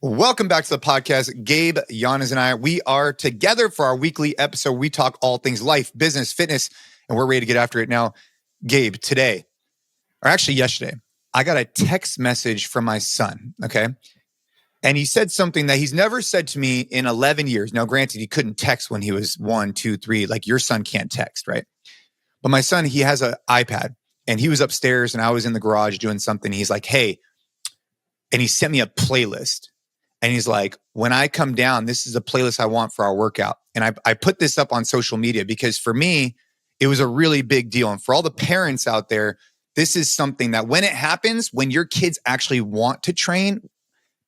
Welcome back to the podcast. Gabe, Yanez, and I, we are together for our weekly episode. We talk all things life, business, fitness, and we're ready to get after it. Now, Gabe, today, or actually yesterday, I got a text message from my son, okay? And he said something that he's never said to me in 11 years. Now, granted, he couldn't text when he was 1, 2, 3. Like your son can't text, right? But my son, he has an iPad, and he was upstairs, and I was in the garage doing something. He's like, hey, and he sent me a playlist. And he's like, when I come down, this is a playlist I want for our workout. And I put this up on social media because for me, it was a really big deal. And for all the parents out there, this is something that when it happens, when your kids actually want to train,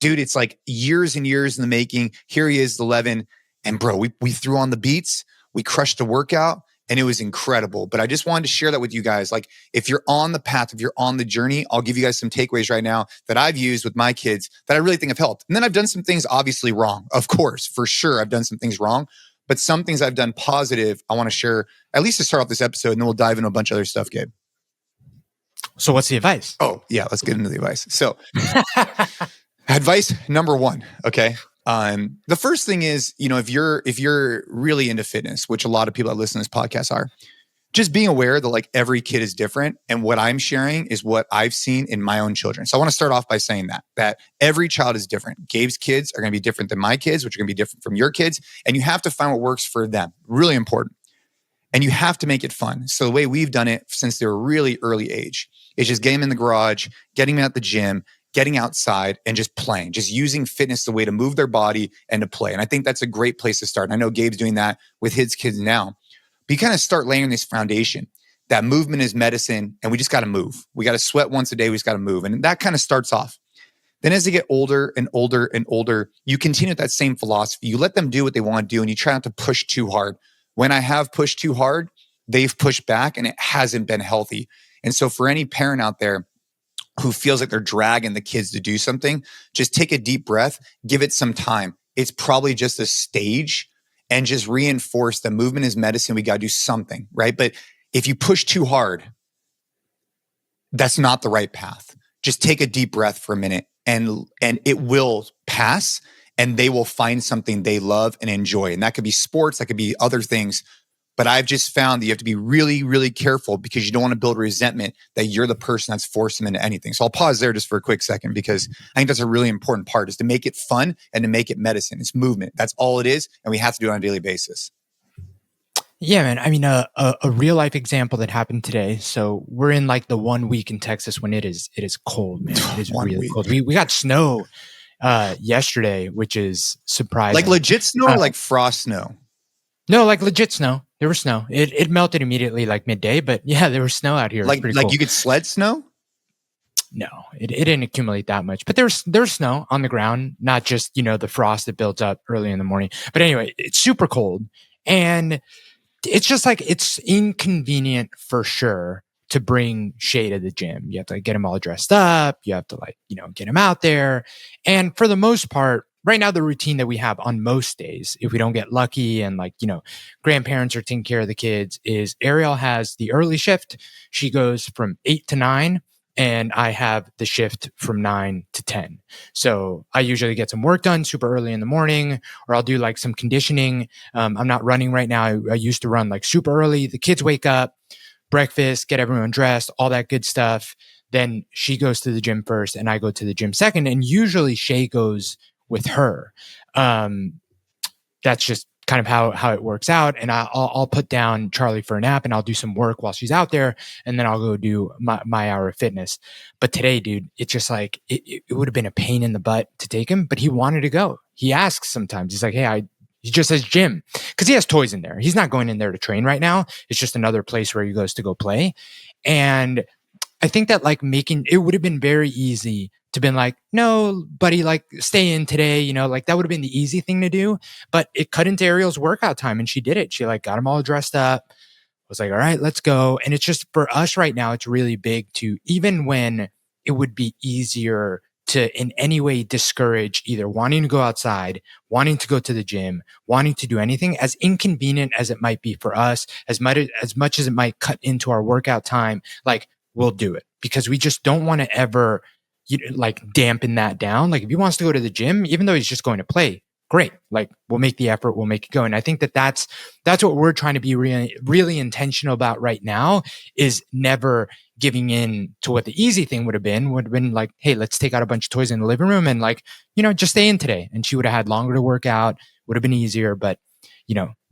dude, it's like years and years in the making. Here he is, 11. And bro, we threw on the beats. We crushed the workout. And it was incredible. But I just wanted to share that with you guys. Like, if you're on the path, if you're on the journey, I'll give you guys some takeaways right now that I've used with my kids that I really think have helped. And then I've done some things obviously wrong. Of course, for sure, I've done some things wrong. But some things I've done positive, I want to share, at least to start off this episode, and then we'll dive into a bunch of other stuff, Gabe. So what's the advice? Oh, yeah, let's get into the advice. So advice number 1, okay? The first thing is, if you're really into fitness, which a lot of people that listen to this podcast are, just being aware that like every kid is different. And what I'm sharing is what I've seen in my own children. So I want to start off by saying that every child is different. Gabe's kids are going to be different than my kids, which are going to be different from your kids. And you have to find what works for them. Really important. And you have to make it fun. So the way we've done it since they were really early age is just getting them in the garage, getting them at the gym, getting outside and just playing, just using fitness as a way to move their body and to play. And I think that's a great place to start. And I know Gabe's doing that with his kids now. But you kind of start laying this foundation that movement is medicine and we just got to move. We got to sweat once a day. We just got to move. And that kind of starts off. Then as they get older and older and older, you continue with that same philosophy. You let them do what they want to do and you try not to push too hard. When I have pushed too hard, they've pushed back and it hasn't been healthy. And so for any parent out there who feels like they're dragging the kids to do something, just take a deep breath, give it some time. It's probably just a stage and just reinforce that movement is medicine. We got to do something, right? But if you push too hard, that's not the right path. Just take a deep breath for a minute and it will pass and they will find something they love and enjoy. And that could be sports, that could be other things. But I've just found that you have to be really, really careful because you don't want to build resentment that you're the person that's forced them into anything. So I'll pause there just for a quick second because I think that's a really important part is to make it fun and to make it medicine. It's movement. That's all it is. And we have to do it on a daily basis. Yeah, man. I mean, a real life example that happened today. So we're in like the 1 week in Texas when it is cold, man. It is really cold. We got snow yesterday, which is surprising. Like legit snow or like frost snow? No, like legit snow. There was snow. It melted immediately like midday, but yeah, there was snow out here. It was pretty cool. You could sled snow? No, it didn't accumulate that much, but there's snow on the ground, not just, the frost that builds up early in the morning. But anyway, it's super cold and it's just like, it's inconvenient for sure to bring Shay to the gym. You have to get him all dressed up. You have to get him out there. And for the most part, right now, the routine that we have on most days, if we don't get lucky and grandparents are taking care of the kids, is Ariel has the early shift. She goes from 8 to 9 and I have the shift from 9 to 10. So I usually get some work done super early in the morning, or I'll do like some conditioning. I'm not running right now. I used to run like super early. The kids wake up, breakfast, get everyone dressed, all that good stuff. Then she goes to the gym first and I go to the gym second. And usually Shay goes with her. That's just kind of how it works out. And I'll put down Charlie for a nap and I'll do some work while she's out there. And then I'll go do my hour of fitness. But today, dude, it's just like, it would have been a pain in the butt to take him, but he wanted to go. He asks sometimes, he's like, hey, he just says gym because he has toys in there. He's not going in there to train right now. It's just another place where he goes to go play. And I think that it would have been very easy to been like, no, buddy, stay in today, that would have been the easy thing to do, but it cut into Ariel's workout time and she did it. She got him all dressed up, was like, all right, let's go. And it's just for us right now, it's really big to, even when it would be easier to in any way discourage either wanting to go outside, wanting to go to the gym, wanting to do anything, as inconvenient as it might be for us, as much as it might cut into our workout time, we'll do it because we just don't want to ever like dampen that down. Like if he wants to go to the gym, even though he's just going to play, great. Like we'll make the effort, we'll make it go. And I think that's what we're trying to be really, really intentional about right now, is never giving in to what the easy thing would have been like, hey, let's take out a bunch of toys in the living room and like, just stay in today. And she would have had longer to work out, would have been easier. But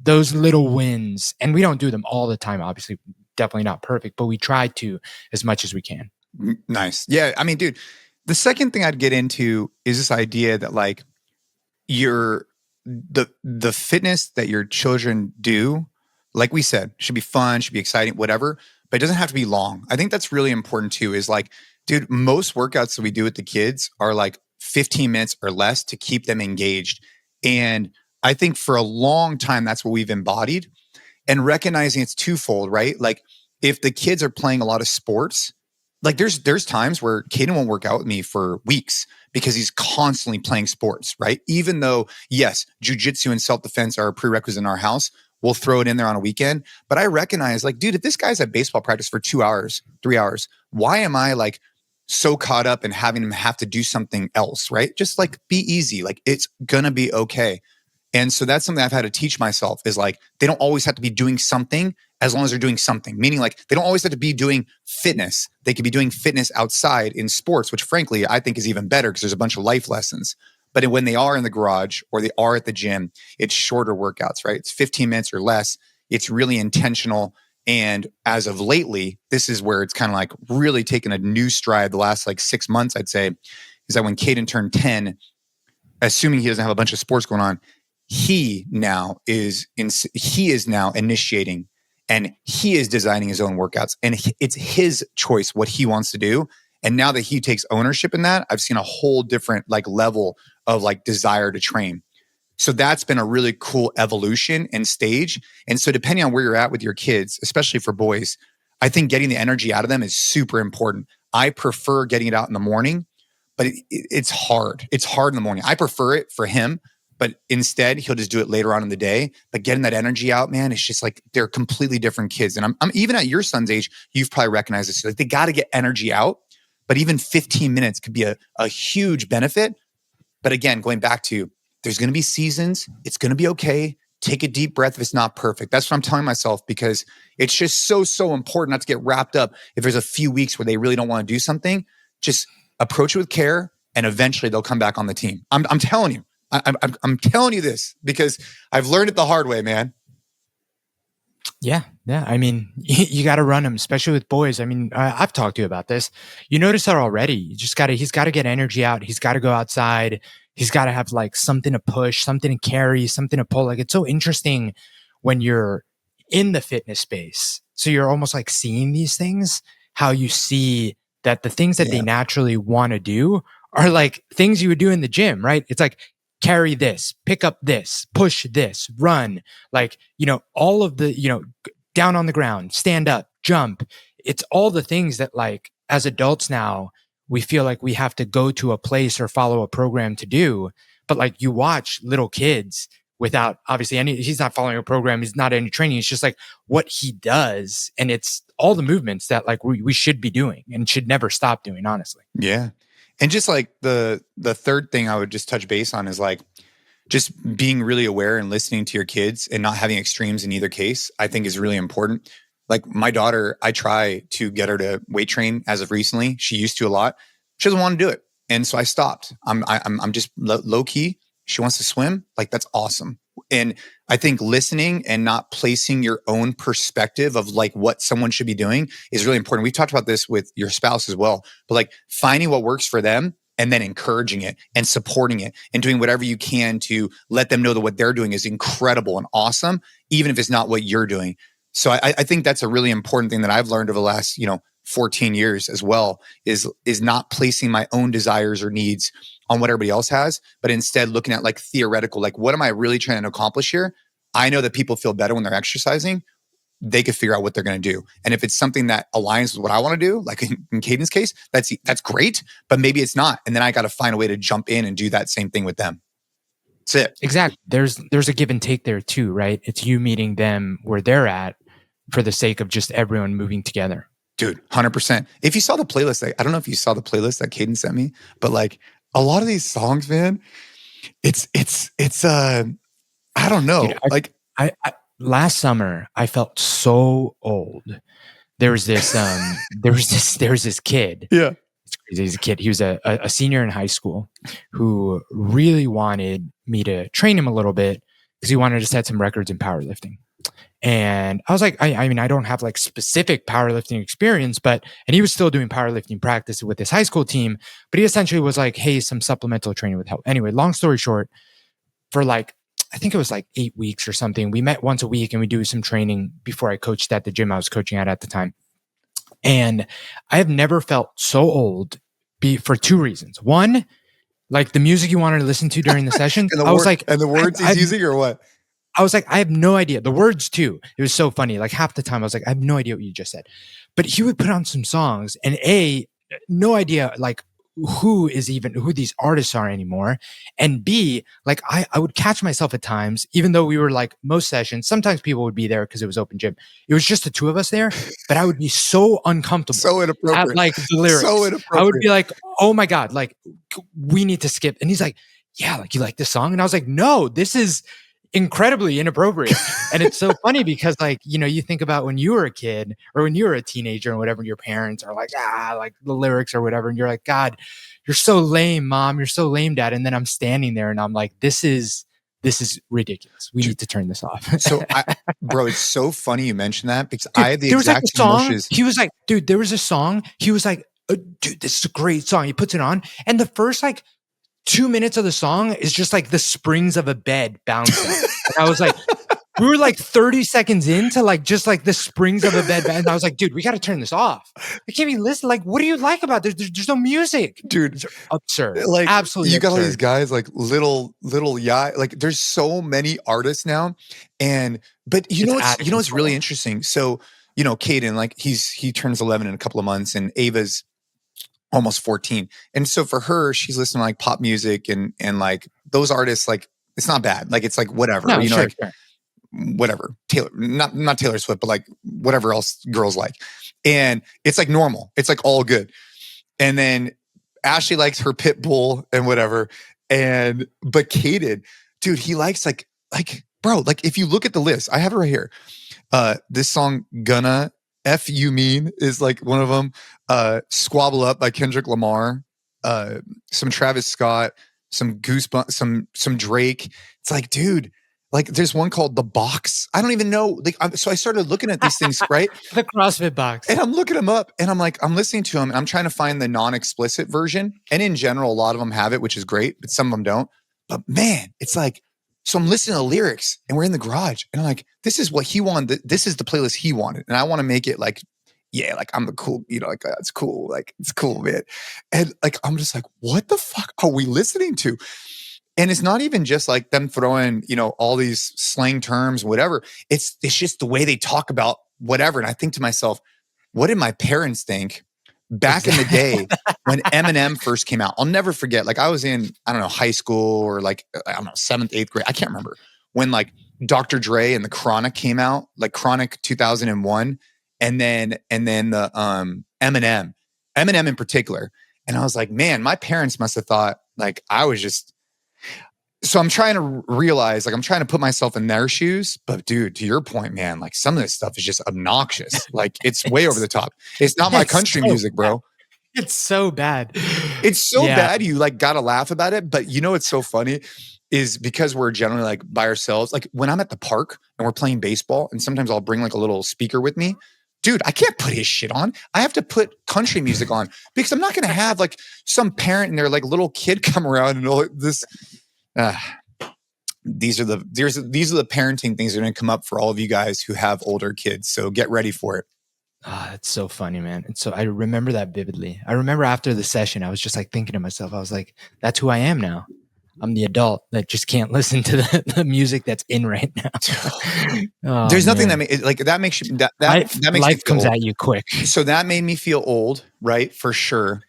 those little wins, and we don't do them all the time, obviously, definitely not perfect, but we try to as much as we can. Nice. Yeah. I mean, dude, the second thing I'd get into is this idea that like the fitness that your children do, like we said, should be fun, should be exciting, whatever, but it doesn't have to be long. I think that's really important too, is like, dude, most workouts that we do with the kids are like 15 minutes or less to keep them engaged. And I think for a long time, that's what we've embodied, and recognizing it's twofold, right? Like if the kids are playing a lot of sports, like there's times where Caden won't work out with me for weeks because he's constantly playing sports, right? Even though, yes, jujitsu and self-defense are a prerequisite in our house, we'll throw it in there on a weekend. But I recognize like, dude, if this guy's at baseball practice for 2 hours, 3 hours, why am I like so caught up in having him have to do something else, right? Just like be easy. Like it's gonna be okay. And so that's something I've had to teach myself, is like, they don't always have to be doing something as long as they're doing something. Meaning like they don't always have to be doing fitness. They could be doing fitness outside in sports, which frankly, I think is even better because there's a bunch of life lessons. But when they are in the garage or they are at the gym, it's shorter workouts, right? It's 15 minutes or less. It's really intentional. And as of lately, this is where it's kind of like really taken a new stride the last like 6 months, I'd say, is that when Caden turned 10, assuming he doesn't have a bunch of sports going on, he is now initiating, and he is designing his own workouts, and it's his choice what he wants to do. And now that he takes ownership in that, I've seen a whole different like level of like desire to train. So that's been a really cool evolution and stage. And so depending on where you're at with your kids, especially for boys, I think getting the energy out of them is super important. I prefer getting it out in the morning, but it's hard. It's hard in the morning. I prefer it for him, but instead he'll just do it later on in the day. But getting that energy out, man, it's just like they're completely different kids. And I'm even at your son's age, you've probably recognized this. Like they got to get energy out, but even 15 minutes could be a huge benefit. But again, going back to, there's going to be seasons. It's going to be okay. Take a deep breath if it's not perfect. That's what I'm telling myself, because it's just so important not to get wrapped up. If there's a few weeks where they really don't want to do something, just approach it with care, and eventually they'll come back on the team. I'm telling you. I'm telling you this because I've learned it the hard way, man. Yeah. I mean, you got to run them, especially with boys. I mean, I've talked to you about this. You notice that already. He's got to get energy out. He's got to go outside. He's got to have like something to push, something to carry, something to pull. Like it's so interesting when you're in the fitness space. So you're almost like seeing these things, how you see that the things that they naturally want to do are like things you would do in the gym, right? It's like, carry this, pick up this, push this, run, like, all of the, down on the ground, stand up, jump. It's all the things that like as adults now, we feel like we have to go to a place or follow a program to do. But like you watch little kids without obviously he's not following a program. He's not any training. It's just like what he does. And it's all the movements that like we should be doing and should never stop doing, honestly. Yeah. And just like the third thing I would just touch base on is like just being really aware and listening to your kids and not having extremes in either case, I think is really important. Like my daughter, I try to get her to weight train as of recently. She used to a lot. She doesn't want to do it. And so I stopped. I'm just low key. She wants to swim. Like that's awesome. And I think listening and not placing your own perspective of like what someone should be doing is really important. We've talked about this with your spouse as well, but like finding what works for them and then encouraging it and supporting it and doing whatever you can to let them know that what they're doing is incredible and awesome, even if it's not what you're doing. So I think that's a really important thing that I've learned over the last, 14 years as well, is not placing my own desires or needs on what everybody else has, but instead looking at like theoretical, like what am I really trying to accomplish here? I know that people feel better when they're exercising. They could figure out what they're going to do. And if it's something that aligns with what I want to do, like in Caden's case, that's great, but maybe it's not. And then I got to find a way to jump in and do that same thing with them. That's it. Exactly. There's a give and take there too, right? It's you meeting them where they're at for the sake of just everyone moving together. Dude, 100%. If you saw the playlist, I don't know if you saw the playlist that Caden sent me, but like a lot of these songs, man, it's I don't know. Dude, Like I last summer I felt so old. There was this kid. Yeah. It's crazy. He's a kid. He was a senior in high school who really wanted me to train him a little bit because he wanted to set some records in powerlifting. And I was like, I mean, I don't have like specific powerlifting experience, and he was still doing powerlifting practice with his high school team, but he essentially was like, hey, some supplemental training would help. Anyway, long story short, for like, I think it was like 8 weeks or something, we met once a week and we do some training before I coached at the gym I was coaching at the time. And I have never felt so old for two reasons. One, like the music you wanted to listen to during the session. And the words he's using or what? I was like, I have no idea. The words too. It was so funny. Like half the time I was like, I have no idea what you just said. But he would put on some songs and no idea like who these artists are anymore. And B, like I would catch myself at times, even though we were like most sessions, sometimes people would be there because it was open gym. It was just the two of us there, but I would be so uncomfortable. So inappropriate. At like the lyrics. So inappropriate. I would be like, oh my God, like we need to skip. And he's like, yeah, like you like this song? And I was like, no, this is incredibly inappropriate. And it's so funny because like, you know, you think about when you were a kid or when you were a teenager and whatever, your parents are like, like the lyrics or whatever. And you're like, God, you're so lame, mom. You're so lame, dad. And then I'm standing there and I'm like, this is ridiculous. We need to turn this off. So bro, it's so funny you mentioned that because dude, I had the exact same emotions. He was like, dude, there was a song. He was like, dude, this is a great song. He puts it on. And the first like 2 minutes of the song is just like the springs of a bed bouncing. And I was like, we were like 30 seconds into like just like the springs of a bed. And I was like, dude, we got to turn this off. We can't be listening. Like, what do you like about this? There's no music. Dude, it's absurd. Like, absolutely you got absurd. all these guys like little like there's so many artists now. But you know what's really interesting? So, you know, Caden, like he turns 11 in a couple of months and Ava's almost 14. And so for her, she's listening to like pop music and like those artists, like it's not bad. Like it's like whatever, no, you know, sure, like whatever, Taylor, not Taylor Swift, but like whatever else girls like. And it's like normal. It's like all good. And then Ashley likes her Pitbull and whatever. But Caden, dude, he likes like bro, like if you look at the list, I have it right here. This song Gonna F You Mean is like one of them. Squabble Up by Kendrick Lamar. Some Travis Scott, some Goosebumps, some Drake. It's like, dude, like there's one called The Box. I don't even know. Like, so I started looking at these things, right? The CrossFit Box. And I'm looking them up and I'm like, I'm listening to them and I'm trying to find the non-explicit version. And in general, a lot of them have it, which is great, but some of them don't. But man, it's like, so I'm listening to the lyrics and we're in the garage and I'm like, this is what he wanted. This is the playlist he wanted. And I want to make it like, yeah, like I'm the cool, you know, like it's cool. Like it's cool, man. And like, I'm just like, what the fuck are we listening to? And it's not even just like them throwing, you know, all these slang terms, whatever. It's just the way they talk about whatever. And I think to myself, what did my parents think back in the day when Eminem first came out? I'll never forget. Like I was in, I don't know, high school or like, I don't know, 7th, 8th grade. I can't remember when like Dr. Dre and the Chronic came out, like Chronic 2001. And then the Eminem in particular. And I was like, man, my parents must have thought like I was just, so I'm trying to realize, like I'm trying to put myself in their shoes, but dude, to your point, man, like some of this stuff is just obnoxious. Like it's way over the top. It's not my country music, bro. It's so bad. It's so bad. You like got to laugh about it. But you know, what's so funny is because we're generally like by ourselves. Like when I'm at the park and we're playing baseball and sometimes I'll bring like a little speaker with me. Dude, I can't put his shit on. I have to put country music on because I'm not going to have like some parent and their like little kid come around and all this. These are the parenting things that are going to come up for all of you guys who have older kids. So get ready for it. It's so funny, man. And so I remember that vividly. I remember after the session, I was just like thinking to myself, I was like, that's who I am now. I'm the adult that just can't listen to the music that's in right now. There's nothing that makes you that makes life comes at you quick. So that made me feel old, right? For sure.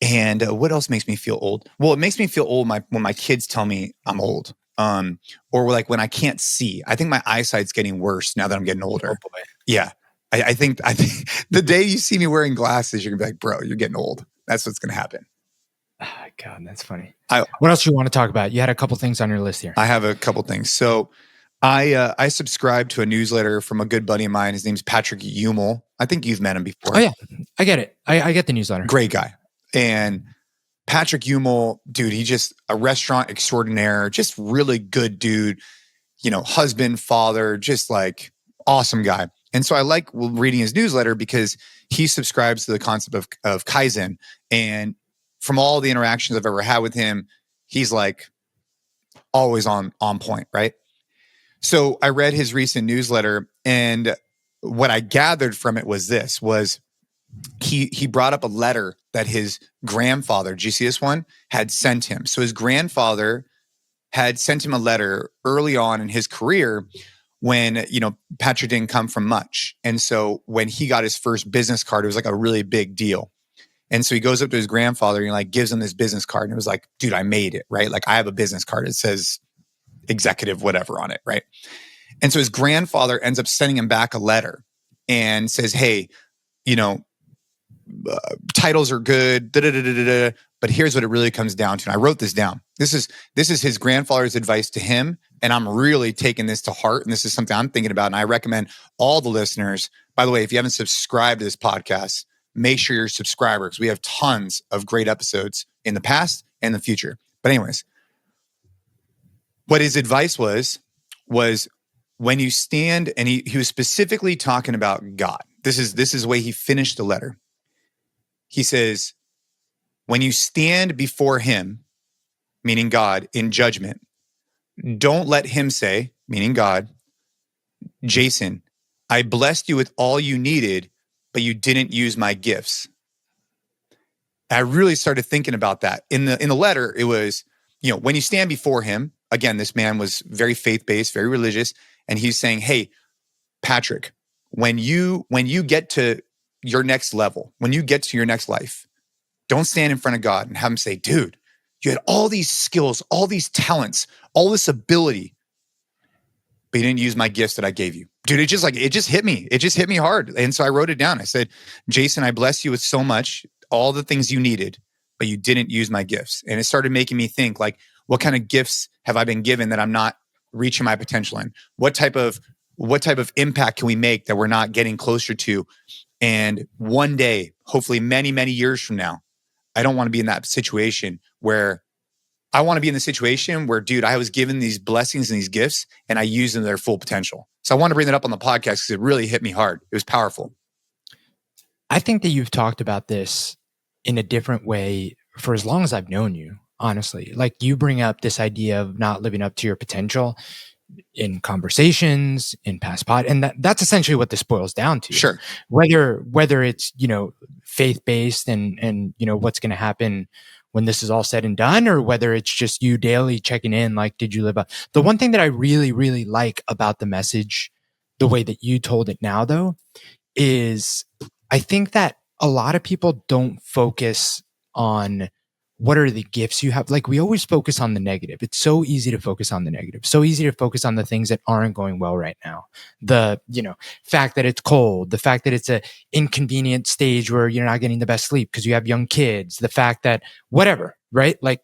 And what else makes me feel old? Well, it makes me feel old when my kids tell me I'm old. Or like when I can't see. I think my eyesight's getting worse now that I'm getting older. Oh boy. Yeah. I think the day you see me wearing glasses, you're gonna be like, bro, you're getting old. That's what's gonna happen. Oh, God, that's funny. I- What else do you want to talk about? You had a couple things on your list here. I have a couple things. So I subscribe to a newsletter from a good buddy of mine. His name's Patrick Umel. I think you've met him before. Oh yeah, I get it. I get the newsletter. Great guy. And Patrick Umel, dude, he just a restaurant extraordinaire, just really good dude, husband, father, just like awesome guy. And so I like reading his newsletter because he subscribes to the concept of Kaizen. And from all the interactions I've ever had with him, he's like always on point, right? So I read his recent newsletter, and what I gathered from it was he brought up a letter that his grandfather, do you see this one, had sent him. So his grandfather had sent him a letter early on in his career when, Patrick didn't come from much. And so when he got his first business card, it was like a really big deal. And so he goes up to his grandfather and gives him this business card. And it was like, dude, I made it, right? Like I have a business card. It says executive whatever on it, right? And so his grandfather ends up sending him back a letter and says, hey, titles are good, but here's what it really comes down to. And I wrote this down. This is his grandfather's advice to him, and I'm really taking this to heart. And this is something I'm thinking about. And I recommend all the listeners. By the way, if you haven't subscribed to this podcast, make sure you're subscribers. We have tons of great episodes in the past and the future. But anyways, what his advice was when you stand, and he was specifically talking about God. This is the way he finished the letter. He says, when you stand before him, meaning God, in judgment, don't let him say, meaning God, Jason, I blessed you with all you needed, but you didn't use my gifts. And I really started thinking about that. In the letter, it was, when you stand before him, again, this man was very faith-based, very religious, and he's saying, hey, Patrick, when you get to your next level, when you get to your next life, don't stand in front of God and have him say, dude, you had all these skills, all these talents, all this ability, but you didn't use my gifts that I gave you. Dude, it just hit me. It just hit me hard. And so I wrote it down. I said, Jason, I bless you with so much, all the things you needed, but you didn't use my gifts. And it started making me think, like, what kind of gifts have I been given that I'm not reaching my potential in? What type of impact can we make that we're not getting closer to? And one day, hopefully many, many years from now, I don't want to be in that situation where I want to be in the situation where, dude, I was given these blessings and these gifts and I used them to their full potential. So I want to bring that up on the podcast because it really hit me hard. It was powerful. I think that you've talked about this in a different way for as long as I've known you, honestly. Like, you bring up this idea of not living up to your potential in conversations, in past pod, and that's essentially what this boils down to. Sure. Whether it's, faith-based and what's going to happen when this is all said and done, or whether it's just you daily checking in, like, did you live up? The one thing that I really, really like about the message, the way that you told it now, though, is I think that a lot of people don't focus on what are the gifts you have. Like, we always focus on the negative. It's so easy to focus on the negative. So easy to focus on the things that aren't going well right now. The, fact that it's cold, the fact that it's a inconvenient stage where you're not getting the best sleep because you have young kids, the fact that whatever, right? Like,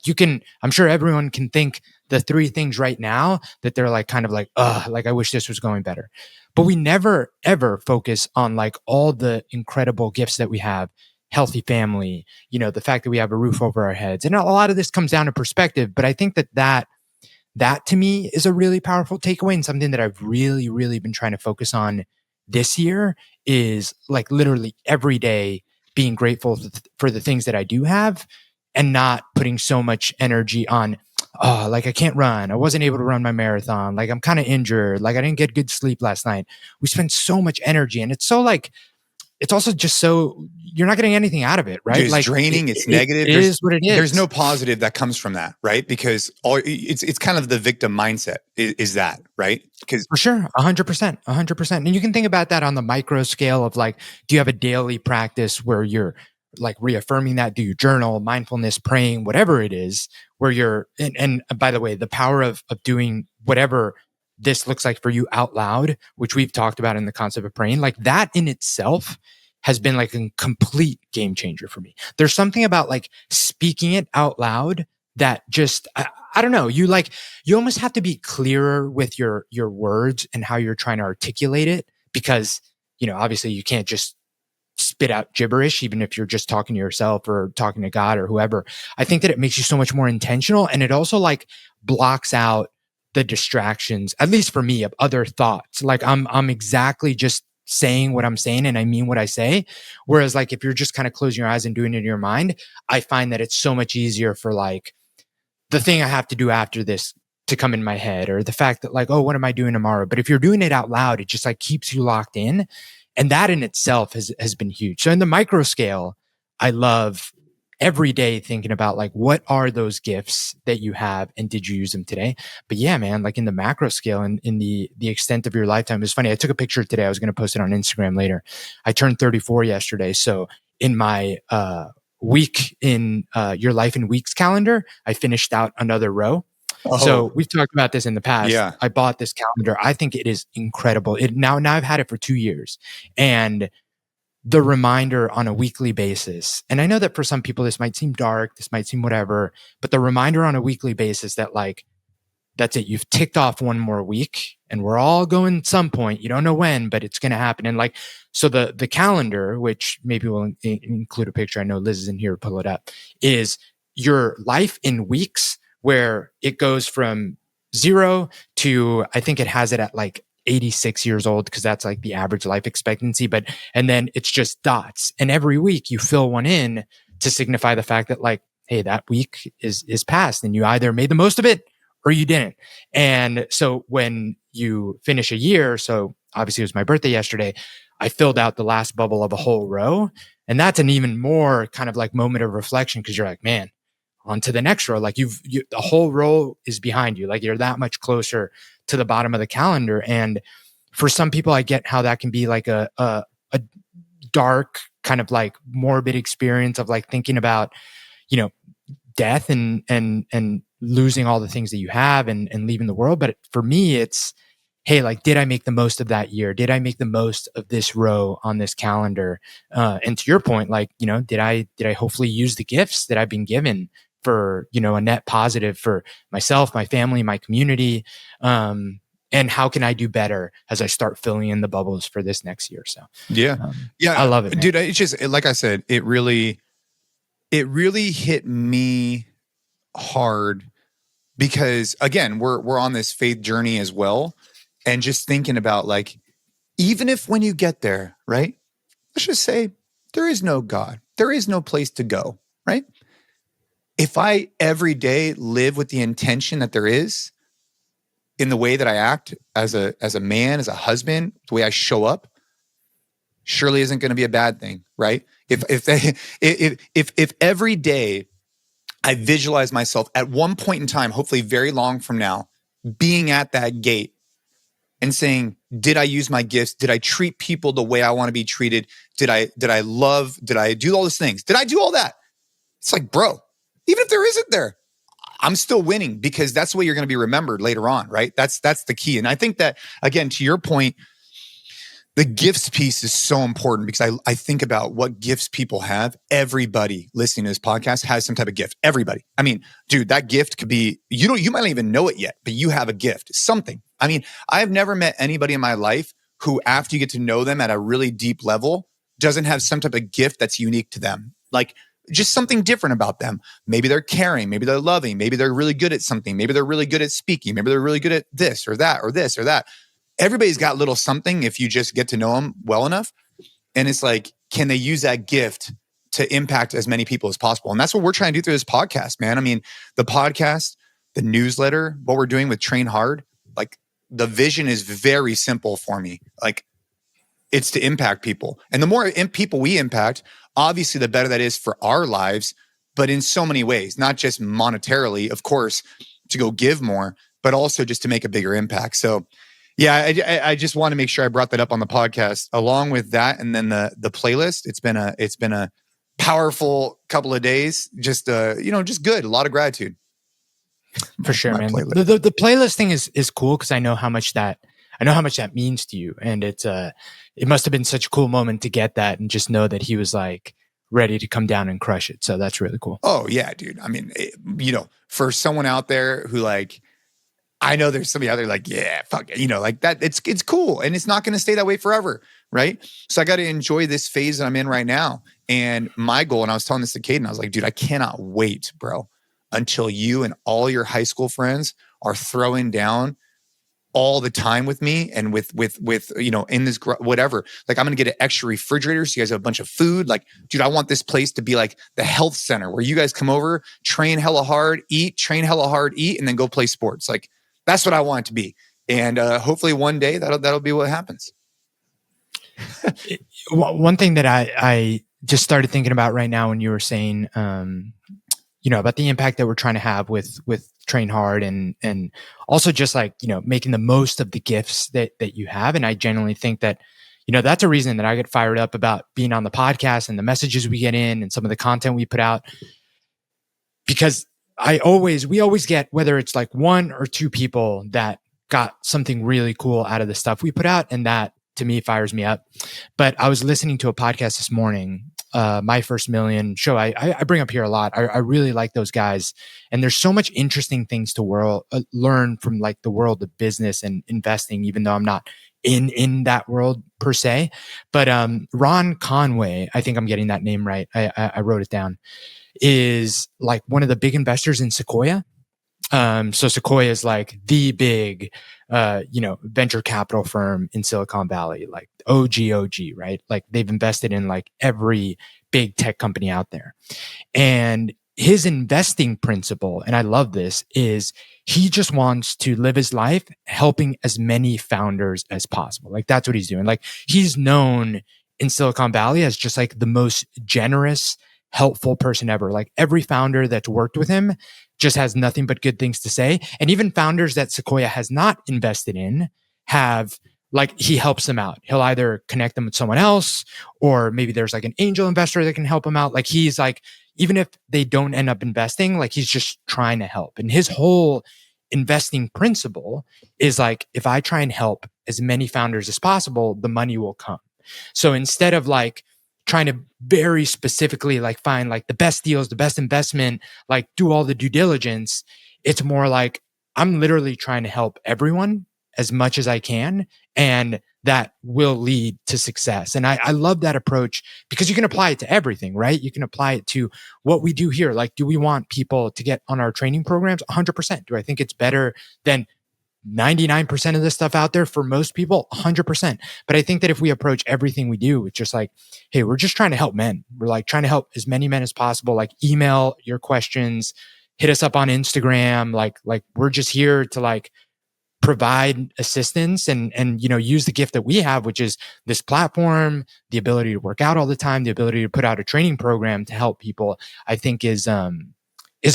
I'm sure everyone can think the three things right now that they're like, kind of like, like, I wish this was going better. But we never, ever focus on like all the incredible gifts that we have. Healthy family, the fact that we have a roof over our heads. And a lot of this comes down to perspective, but I think that to me is a really powerful takeaway, and something that I've really, really been trying to focus on this year is like literally every day being grateful for the things that I do have and not putting so much energy on, like, I can't run. I wasn't able to run my marathon. Like, I'm kind of injured. Like, I didn't get good sleep last night. We spend so much energy, and it's so like, it's also just so you're not getting anything out of it, right? Dude, it's like, draining. It's negative. It is what it is. There's no positive that comes from that, right? Because it's kind of the victim mindset is that, right? Because for sure, 100%. And you can think about that on the micro scale of like, do you have a daily practice where you're like reaffirming that? Do you journal, mindfulness, praying, whatever it is, where you're, and by the way, the power of doing whatever this looks like for you out loud, which we've talked about in the concept of praying, like that in itself has been like a complete game changer for me. There's something about like speaking it out loud that just, I don't know, you almost have to be clearer with your words and how you're trying to articulate it, because, obviously you can't just spit out gibberish, even if you're just talking to yourself or talking to God or whoever. I think that it makes you so much more intentional, and it also like blocks out the distractions, at least for me, of other thoughts. Like I'm exactly just saying what I'm saying and I mean what I say. Whereas like if you're just kind of closing your eyes and doing it in your mind, I find that it's so much easier for like the thing I have to do after this to come in my head, or the fact that like, oh, what am I doing tomorrow? But if you're doing it out loud, it just like keeps you locked in. And that in itself has been huge. So in the micro scale, I love every day thinking about like, what are those gifts that you have and did you use them today? But yeah, man, like in the macro scale and in the extent of your lifetime, it's funny. I took a picture today. I was going to post it on Instagram later. I turned 34 yesterday. So in my week in your life in weeks calendar, I finished out another row. Oh. So we've talked about this in the past. Yeah. I bought this calendar. I think it is incredible. Now I've had it for 2 years, and the reminder on a weekly basis. And I know that for some people, this might seem dark, this might seem whatever, but the reminder on a weekly basis that like, that's it. You've ticked off one more week and we're all going some point. You don't know when, but it's going to happen. And like, so the calendar, which maybe will include a picture. I know Liz is in here to pull it up, is your life in weeks, where it goes from 0 to, I think it has it at like 86 years old, because that's like the average life expectancy. And then it's just dots. And every week you fill one in to signify the fact that like, hey, that week is past, and you either made the most of it or you didn't. And so when you finish a year, so obviously it was my birthday yesterday, I filled out the last bubble of a whole row. And that's an even more kind of like moment of reflection, because you're like, man, on to the next row. Like the whole row is behind you. Like you're that much closer to the bottom of the calendar. And for some people, I get how that can be like a dark kind of like morbid experience of like thinking about, death and losing all the things that you have and leaving the world. But for me, it's, hey, like, did I make the most of that year? Did I make the most of this row on this calendar? And to your point, like, did I hopefully use the gifts that I've been given for, a net positive for myself, my family, my community? And how can I do better as I start filling in the bubbles for this next year? So yeah, I love it, man. Dude. It's just, like I said, it really hit me hard, because again, we're on this faith journey as well. And just thinking about like, even if when you get there, right? Let's just say there is no God, there is no place to go, right? If I every day live with the intention that there is, in the way that I act as a man, as a husband, the way I show up, surely isn't going to be a bad thing, right? If every day I visualize myself at one point in time, hopefully very long from now, being at that gate and saying, did I use my gifts? Did I treat people the way I want to be treated? Did I love? Did I do all those things? Did I do all that? It's like, bro, even if there isn't there, I'm still winning, because that's the way you're going to be remembered later on, right? That's the key. And I think that, again, to your point, the gifts piece is so important, because I think about what gifts people have. Everybody listening to this podcast has some type of gift. Everybody. I mean, dude, that gift could be, you might not even know it yet, but you have a gift, something. I mean, I have never met anybody in my life who, after you get to know them at a really deep level, doesn't have some type of gift that's unique to them. Like, just something different about them. Maybe they're caring, maybe they're loving, maybe they're really good at something, maybe they're really good at speaking, maybe they're really good at this or that or this or that. Everybody's got little something if you just get to know them well enough. And it's like, can they use that gift to impact as many people as possible? And that's what we're trying to do through this podcast, man. I mean, the podcast, the newsletter, what we're doing with Train Hard, like, the vision is very simple for me. Like, it's to impact people. And the more people we impact, obviously the better that is for our lives, but in so many ways, not just monetarily, of course, to go give more, but also just to make a bigger impact. So yeah, I just want to make sure I brought that up on the podcast, along with that. And then the playlist, it's been a powerful couple of days, just good. A lot of gratitude. For sure, my man. playlist. The playlist thing is cool because I know how much that means to you, and it must have been such a cool moment to get that and just know that he was like ready to come down and crush it. So that's really cool. Oh yeah, dude. I mean, for someone out there who like, I know there's somebody out there like, yeah, fuck it, like that. It's cool, and it's not going to stay that way forever, right? So I got to enjoy this phase that I'm in right now. And my goal, and I was telling this to Caden, I was like, dude, I cannot wait, bro, until you and all your high school friends are throwing down all the time with me and with in this whatever. Like, I'm gonna get an extra refrigerator so you guys have a bunch of food. Like, dude, I want this place to be like the health center where you guys come over, train hella hard, eat, and then go play sports. Like, that's what I want it to be. And hopefully one day that'll be what happens. One thing that I just started thinking about right now when you were saying about the impact that we're trying to have with train hard and also just like, making the most of the gifts that you have. And I genuinely think that, that's a reason that I get fired up about being on the podcast and the messages we get in and some of the content we put out, because we always get, whether it's like one or two people that got something really cool out of the stuff we put out. And that to me fires me up. But I was listening to a podcast this morning, My First Million show. I bring up here a lot. I really like those guys, and there's so much interesting things to learn from like the world of business and investing, even though I'm not in that world per se. But Ron Conway, I think I'm getting that name right. I wrote it down, is like one of the big investors in Sequoia. So Sequoia is like the big, venture capital firm in Silicon Valley, like OG, right? Like they've invested in like every big tech company out there. And his investing principle, and I love this, is he just wants to live his life helping as many founders as possible. Like that's what he's doing. Like he's known in Silicon Valley as just like the most generous, helpful person ever. Like every founder that's worked with him just has nothing but good things to say. And even founders that Sequoia has not invested in he helps them out. He'll either connect them with someone else, or maybe there's like an angel investor that can help them out. Like he's like, even if they don't end up investing, like he's just trying to help. And his whole investing principle is like, if I try and help as many founders as possible, the money will come. So instead of like trying to very specifically like find like the best deals, the best investment, like do all the due diligence, it's more like I'm literally trying to help everyone as much as I can, and that will lead to success. And I love that approach because you can apply it to everything, right? You can apply it to what we do here. Like, do we want people to get on our training programs? 100%. Do I think it's better than 99% of this stuff out there for most people? 100%. But I think that if we approach everything we do, it's just like, hey, we're just trying to help men. We're like trying to help as many men as possible. Like email your questions, hit us up on Instagram. Like we're just here to like provide assistance and use the gift that we have, which is this platform, the ability to work out all the time, the ability to put out a training program to help people, I think is a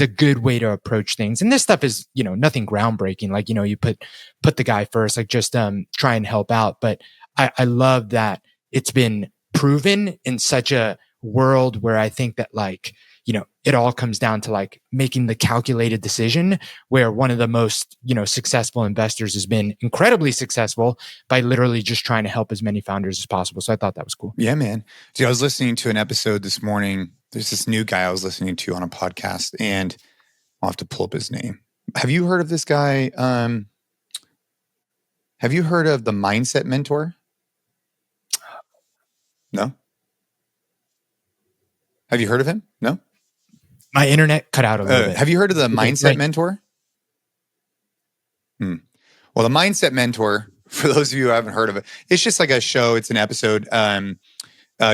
good way to approach things. And this stuff is, nothing groundbreaking. Like, you put the guy first, like just try and help out. But I love that it's been proven in such a world where I think that like, it all comes down to like making the calculated decision, where one of the most, successful investors has been incredibly successful by literally just trying to help as many founders as possible. So I thought that was cool. Yeah, man. Dude, I was listening to an episode this morning. There's this new guy I was listening to on a podcast, and I'll have to pull up his name. Have you heard of this guy? Have you heard of the Mindset Mentor? No? Have you heard of him? No? My internet cut out a little bit. Have you heard of the Mindset Mentor? Well, the Mindset Mentor, for those of you who haven't heard of it, it's just like a show. It's an episode.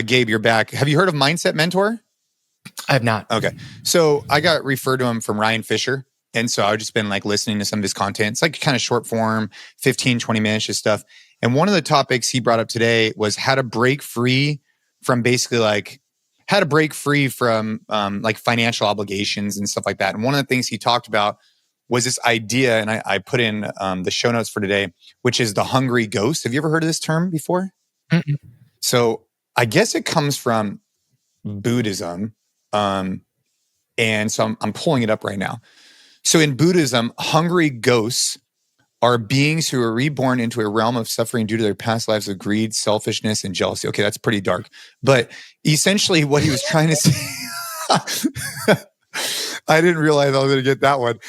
Gabe, you're back. Have you heard of Mindset Mentor? I have not. Okay. So I got referred to him from Ryan Fisher. And so I've just been like listening to some of his content. It's like kind of short form, 15, 20 minutes of stuff. And one of the topics he brought up today was how to break free from basically like like financial obligations and stuff like that. And one of the things he talked about was this idea, and I put in the show notes for today, which is the hungry ghost. Have you ever heard of this term before? Mm-mm. So I guess it comes from Buddhism. And so I'm pulling it up right now. So in Buddhism, hungry ghosts are beings who are reborn into a realm of suffering due to their past lives of greed, selfishness, and jealousy. Okay, that's pretty dark. But essentially what he was trying to say, I didn't realize I was going to get that one.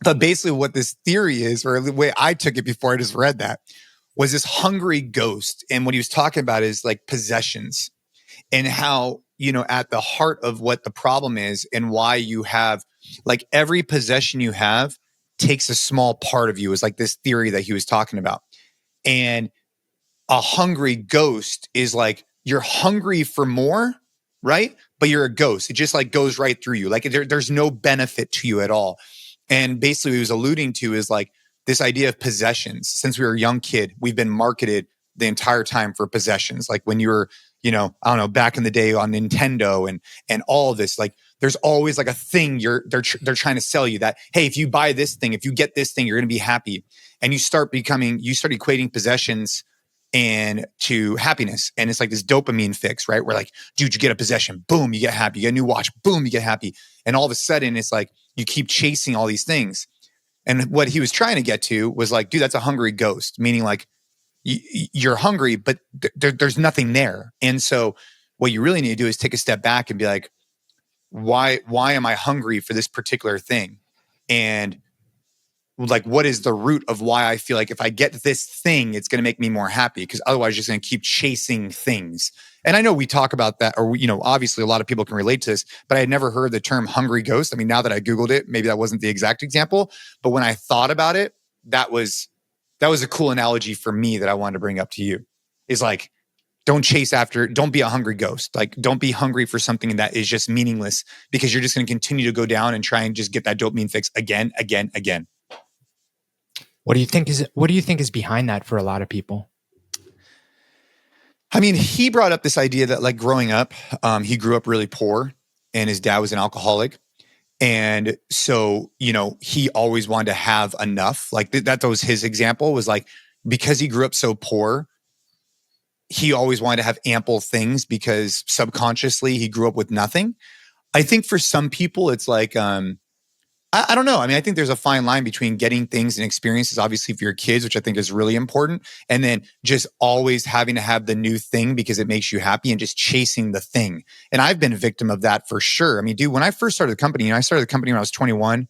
But basically what this theory is, or the way I took it before I just read that, was this hungry ghost. And what he was talking about is like possessions, and how, at the heart of what the problem is and why you have, like, every possession you have takes a small part of you, is like this theory that he was talking about. And a hungry ghost is like, you're hungry for more, right? But you're a ghost. It just like goes right through you. Like there's no benefit to you at all. And basically what he was alluding to is like this idea of possessions. Since we were a young kid, we've been marketed the entire time for possessions. Like when you were, I don't know, back in the day on Nintendo and all of this, like there's always like a thing they're trying to sell you that, hey, if you buy this thing, if you get this thing, you're going to be happy. And you start equating possessions and to happiness. And it's like this dopamine fix, right? Where like, dude, you get a possession, boom, you get happy. You get a new watch, boom, you get happy. And all of a sudden it's like, you keep chasing all these things. And what he was trying to get to was like, dude, that's a hungry ghost, meaning like you're hungry, but there's nothing there. And so what you really need to do is take a step back and be like, why am I hungry for this particular thing? And like, what is the root of why I feel like if I get this thing, it's going to make me more happy? Because otherwise, you're just going to keep chasing things. And I know we talk about that, or, obviously a lot of people can relate to this, but I had never heard the term hungry ghost. I mean, now that I Googled it, maybe that wasn't the exact example, but when I thought about it, that was a cool analogy for me that I wanted to bring up to you, is like, don't be a hungry ghost. Like, don't be hungry for something that is just meaningless, because you're just going to continue to go down and try and just get that dopamine fix again. What do you think is behind that for a lot of people? I mean, he brought up this idea that like growing up, he grew up really poor and his dad was an alcoholic. And so, he always wanted to have enough. Like that was his example, was like, because he grew up so poor, he always wanted to have ample things because subconsciously he grew up with nothing. I think for some people, it's like, I don't know. I mean, I think there's a fine line between getting things and experiences, obviously for your kids, which I think is really important. And then just always having to have the new thing because it makes you happy and just chasing the thing. And I've been a victim of that for sure. I mean, dude, when I first started the company, I started the company when I was 21,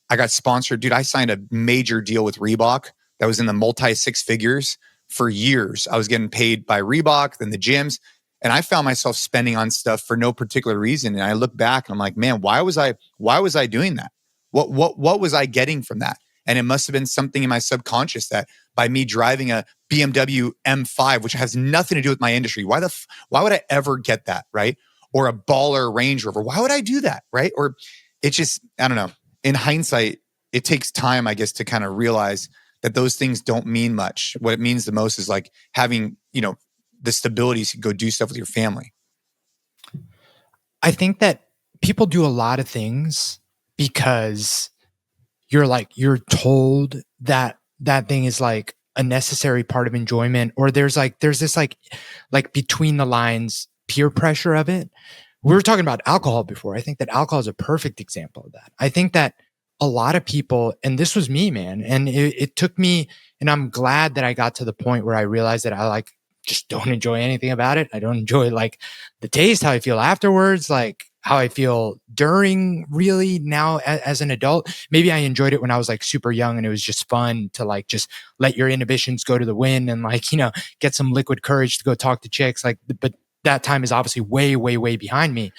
I got sponsored. Dude, I signed a major deal with Reebok that was in the multi six figures for years. I was getting paid by Reebok, then the gyms. And I found myself spending on stuff for no particular reason. And I look back and I'm like, man, why was I doing that? What was I getting from that? And it must have been something in my subconscious that by me driving a BMW M5, which has nothing to do with my industry, why would I ever get that, right? Or a baller Range Rover, why would I do that, right? Or it's just, I don't know. In hindsight, it takes time, I guess, to kind of realize that those things don't mean much. What it means the most is like having, the stability to go do stuff with your family. I think that people do a lot of things because you're told that that thing is like a necessary part of enjoyment, or there's this like between the lines peer pressure of it. We were talking about alcohol before. I think that alcohol is a perfect example of that. I think that a lot of people, and this was me, man, and it took me, and I'm glad that I got to the point where I realized that I just don't enjoy anything about it. I don't enjoy like the taste, how I feel afterwards, like how I feel during, really now as an adult. Maybe I enjoyed it when I was like super young and it was just fun to like just let your inhibitions go to the wind and like, get some liquid courage to go talk to chicks. Like, but that time is obviously way, way, way behind me.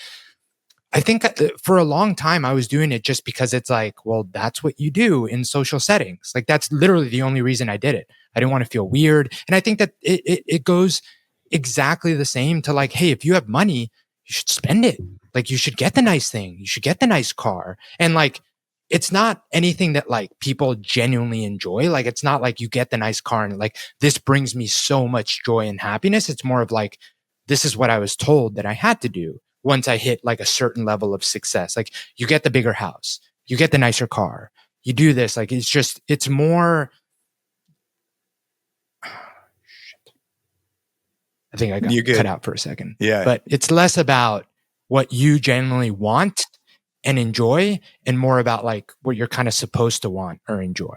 I think for a long time I was doing it just because it's like, well, that's what you do in social settings. Like that's literally the only reason I did it. I didn't want to feel weird. And I think that it goes exactly the same to like, hey, if you have money, you should spend it. Like you should get the nice thing. You should get the nice car. And like, it's not anything that like people genuinely enjoy. Like, it's not like you get the nice car and like, this brings me so much joy and happiness. It's more of like, this is what I was told that I had to do once I hit like a certain level of success. Like you get the bigger house, you get the nicer car, you do this. Like, it's more, shit. I think I got cut out for a second. Yeah. But it's less about what you genuinely want and enjoy, and more about like what you're kind of supposed to want or enjoy.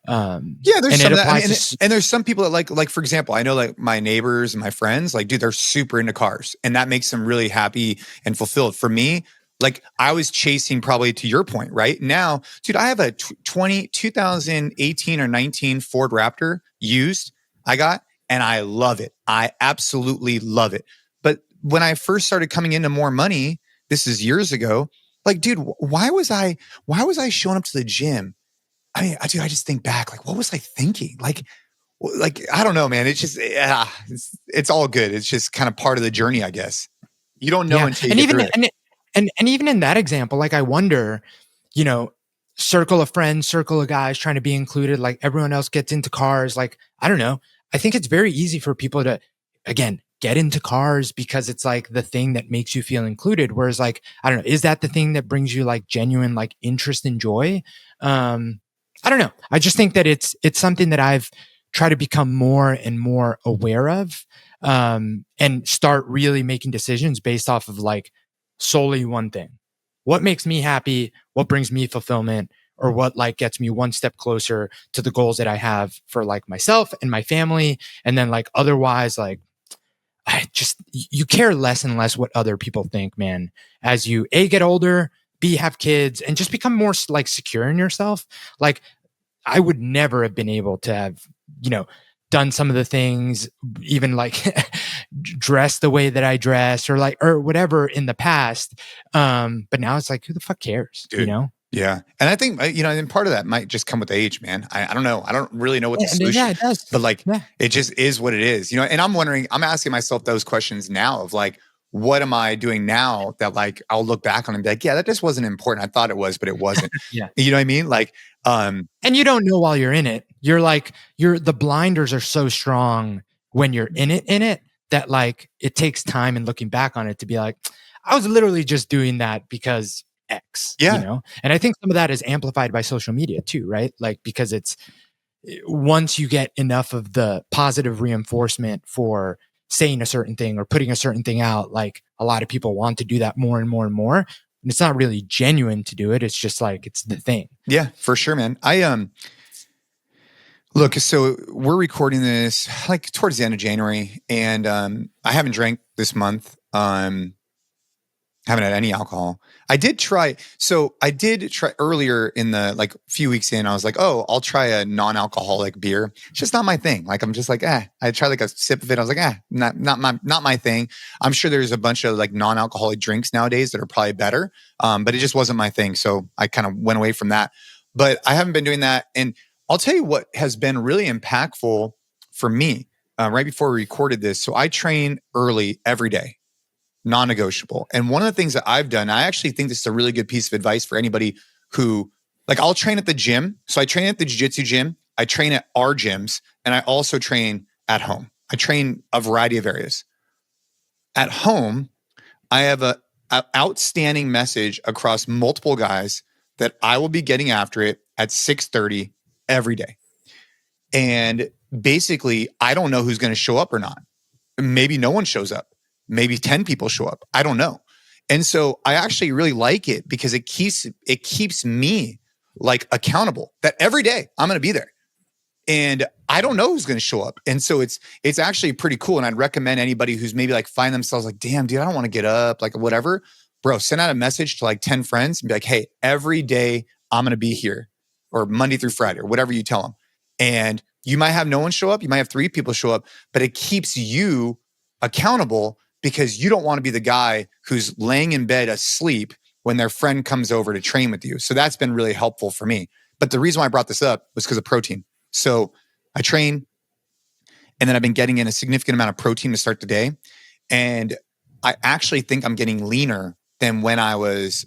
Yeah, there's and some it of that. I applies mean, to and there's some people that like for example, I know like my neighbors and my friends, like, dude, they're super into cars, and that makes them really happy and fulfilled. For me, like I was chasing, probably to your point, right now, dude, I have a 2018 or 19 Ford Raptor used I got, and I love it. I absolutely love it. But when I first started coming into more money, this is years ago, like, dude, why was I showing up to the gym? I mean, dude, I just think back, like, what was I thinking? Like, I don't know, man. It's just, it's all good. It's just kind of part of the journey, I guess. You don't know Yeah. until you And get even, through it. and even in that example, like I wonder, you know, circle of friends, circle of guys trying to be included, like everyone else gets into cars. Like, I don't know. I think it's very easy for people to, again, get into cars because it's like the thing that makes you feel included. Whereas like, I don't know, is that the thing that brings you like genuine, like interest and joy? I don't know. I just think that it's something that I've tried to become more and more aware of, and start really making decisions based off of like solely one thing. What makes me happy? What brings me fulfillment? Or what like gets me one step closer to the goals that I have for like myself and my family. And then like otherwise, like you care less and less what other people think, man, as you get older, have kids, and just become more like secure in yourself. Like I would never have been able to have, done some of the things, even like dress the way that I dress or whatever in the past. But now it's like, who the fuck cares? Dude. Yeah. And I think, and part of that might just come with age, man. I don't know. I don't really know what the solution it does. But like, it just is what it is, and I'm wondering, I'm asking myself those questions now of like, what am I doing now that like, I'll look back on and be like, yeah, that just wasn't important. I thought it was, but it wasn't. Yeah. You know what I mean? Like, and you don't know while you're in it. You're like, the blinders are so strong when you're in it that like, it takes time and looking back on it to be like, I was literally just doing that because X, Yeah. And I think some of that is amplified by social media too, right? Like, because it's, once you get enough of the positive reinforcement for saying a certain thing or putting a certain thing out, like a lot of people want to do that more and more and more. And it's not really genuine to do it. It's just like, it's the thing. Yeah, for sure, man. Look, so we're recording this like towards the end of January, and I haven't drank this month. Haven't had any alcohol. I did try earlier in the like few weeks in, I was like, oh, I'll try a non-alcoholic beer. It's just not my thing. Like, I'm just like, I tried like a sip of it. I was like, not my thing. I'm sure there's a bunch of like non-alcoholic drinks nowadays that are probably better. But it just wasn't my thing. So I kind of went away from that, but I haven't been doing that. And I'll tell you what has been really impactful for me, right before we recorded this. So I train early every day. Non-negotiable. And one of the things that I've done, I actually think this is a really good piece of advice for anybody who, like, I'll train at the gym. So I train at the jiu-jitsu gym. I train at our gyms, and I also train at home. I train a variety of areas. At home, I have a outstanding message across multiple guys that I will be getting after it at 6:30 every day. And basically, I don't know who's going to show up or not. Maybe no one shows up. Maybe 10 people show up. I don't know. And so I actually really like it because it keeps me like accountable that every day I'm going to be there. And I don't know who's going to show up. And so it's actually pretty cool. And I'd recommend anybody who's maybe like find themselves like, damn, dude, I don't want to get up, like whatever. Bro, send out a message to like 10 friends and be like, hey, every day I'm going to be here, or Monday through Friday, or whatever you tell them. And you might have no one show up. You might have 3 people show up, but it keeps you accountable because you don't want to be the guy who's laying in bed asleep when their friend comes over to train with you. So that's been really helpful for me. But the reason why I brought this up was because of protein. So I train, and then I've been getting in a significant amount of protein to start the day. And I actually think I'm getting leaner than when I was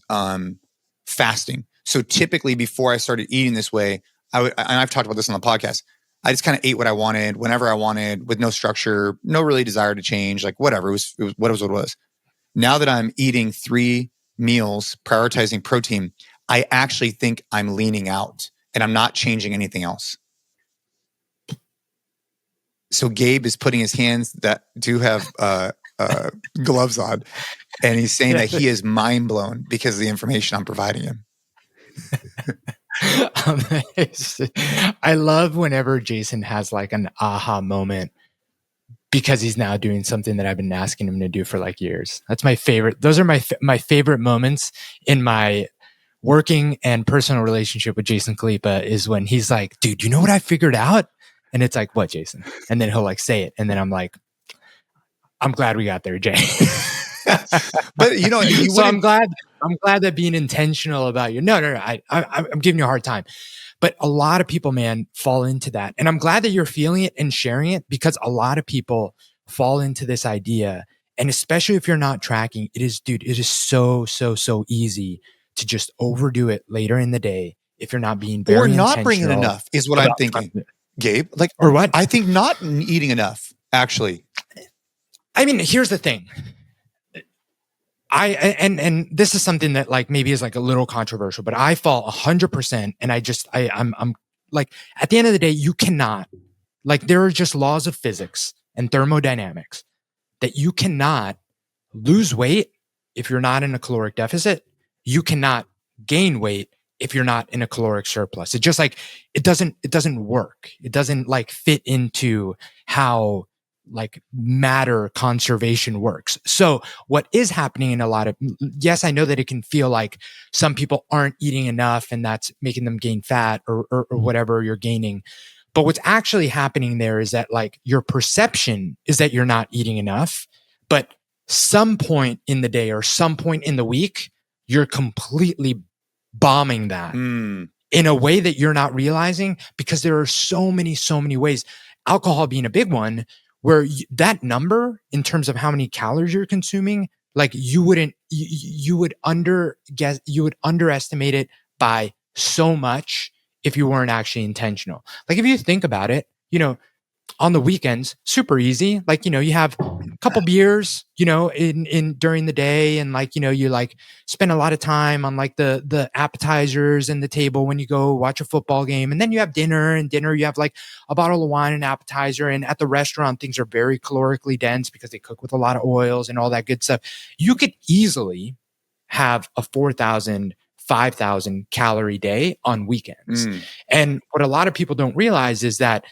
fasting. So typically before I started eating this way, and I've talked about this on the podcast, I just kind of ate what I wanted, whenever I wanted, with no structure, no really desire to change, like whatever. It was what it was. Now that I'm eating 3 meals, prioritizing protein, I actually think I'm leaning out and I'm not changing anything else. So Gabe is putting his hands that do have gloves on. And he's saying that he is mind blown because of the information I'm providing him. I love whenever Jason has like an aha moment because he's now doing something that I've been asking him to do for like years. That's my favorite. Those are my favorite moments in my working and personal relationship with Jason Khalipa is when he's like, dude, you know what I figured out? And it's like, what, Jason? And then he'll like say it. And then I'm like, I'm glad we got there, Jay. But you know, so I'm glad that being intentional about you. No, I'm giving you a hard time. But a lot of people, man, fall into that. And I'm glad that you're feeling it and sharing it because a lot of people fall into this idea. And especially if you're not tracking, it is so easy to just overdo it later in the day if you're not being very intentional. Or not bringing enough is what I'm thinking, Gabe. Like, or what? I think not eating enough, actually. I mean, here's the thing. And this is something that like maybe is like a little controversial, but I fall 100%. And I'm like, at the end of the day, you cannot, like, there are just laws of physics and thermodynamics that you cannot lose weight if you're not in a caloric deficit. You cannot gain weight if you're not in a caloric surplus. It just like, it doesn't work. It doesn't like fit into how like matter conservation works. So what is happening in a lot of, yes, I know that it can feel like some people aren't eating enough and that's making them gain fat or whatever you're gaining. But what's actually happening there is that like your perception is that you're not eating enough, but some point in the day or some point in the week, you're completely bombing that in a way that you're not realizing because there are so many ways, alcohol being a big one, where that number in terms of how many calories you're consuming, like you would underestimate it by so much if you weren't actually intentional. Like if you think about it, you know, on the weekends, super easy. Like, you know, you have a couple beers, you know, in during the day. And like, you know, you like spend a lot of time on like the appetizers and the table when you go watch a football game. And then you have dinner you have like a bottle of wine and appetizer. And at the restaurant, things are very calorically dense because they cook with a lot of oils and all that good stuff. You could easily have a 4,000, 5,000 calorie day on weekends. And what a lot of people don't realize is that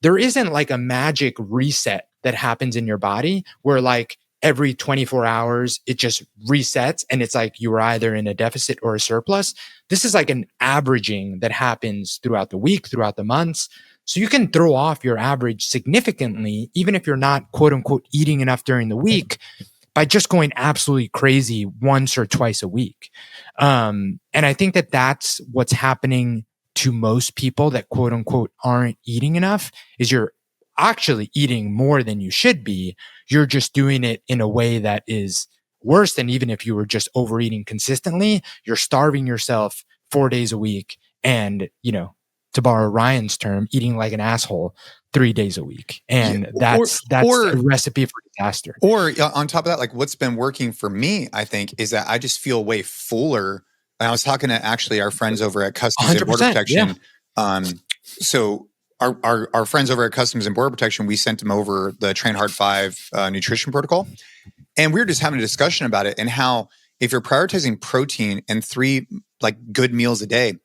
there isn't like a magic reset that happens in your body where like every 24 hours, it just resets and it's like you're either in a deficit or a surplus. This is like an averaging that happens throughout the week, throughout the months. So you can throw off your average significantly, even if you're not quote unquote eating enough during the week by just going absolutely crazy once or twice a week. And I think that that's what's happening to most people that quote unquote aren't eating enough is you're actually eating more than you should be. You're just doing it in a way that is worse than even if you were just overeating consistently. You're starving yourself 4 days a week and, you know, to borrow Ryan's term, eating like an asshole 3 days a week. And that's a recipe for disaster. Or on top of that, like what's been working for me, I think, is that I just feel way fuller. And I was talking to actually our friends over at Customs and Border Protection. Yeah. So our friends over at Customs and Border Protection, we sent them over the Train Hard 5 nutrition protocol. And we were just having a discussion about it and how if you're prioritizing protein and 3 like good meals a day,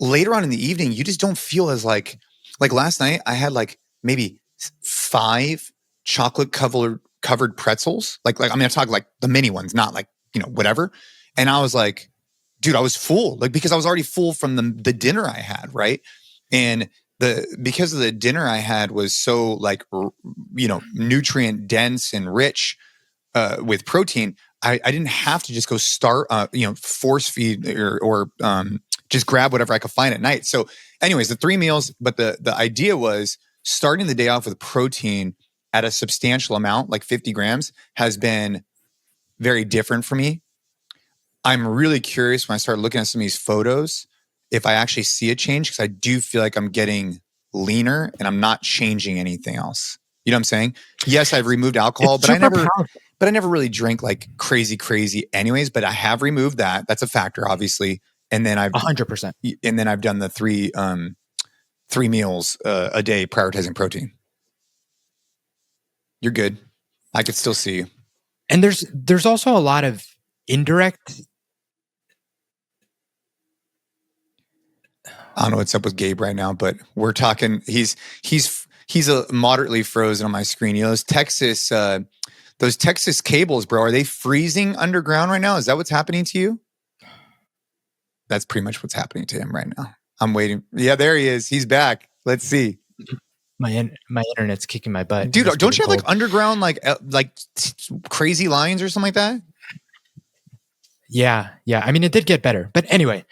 later on in the evening, you just don't feel as like last night I had like maybe 5 chocolate covered pretzels. Like I mean, I'm talking like the mini ones, not like, you know, whatever. And I was like, dude, I was full, like, because I was already full from the dinner I had, right? And because of the dinner I had was so like, you know, nutrient dense and rich with protein, I didn't have to just go start, you know, force feed or just grab whatever I could find at night. So anyways, the 3 meals, but the idea was starting the day off with protein at a substantial amount, like 50 grams, has been very different for me. I'm really curious when I start looking at some of these photos, if I actually see a change, because I do feel like I'm getting leaner and I'm not changing anything else. You know what I'm saying? Yes, I've removed alcohol, but I never really drank like crazy anyways, but I have removed that. That's a factor, obviously. And then I've 100%. And then I've done the 3 meals a day prioritizing protein. You're good. I could still see you. And there's also a lot of indirect. I don't know what's up with Gabe right now, but we're talking. He's a moderately frozen on my screen. You know, those Texas cables, bro. Are they freezing underground right now? Is that what's happening to you? That's pretty much what's happening to him right now. I'm waiting. Yeah, there he is. He's back. Let's see. My internet's kicking my butt. Dude, don't you have like underground, like crazy lines or something like that? Yeah. I mean, it did get better. But anyway,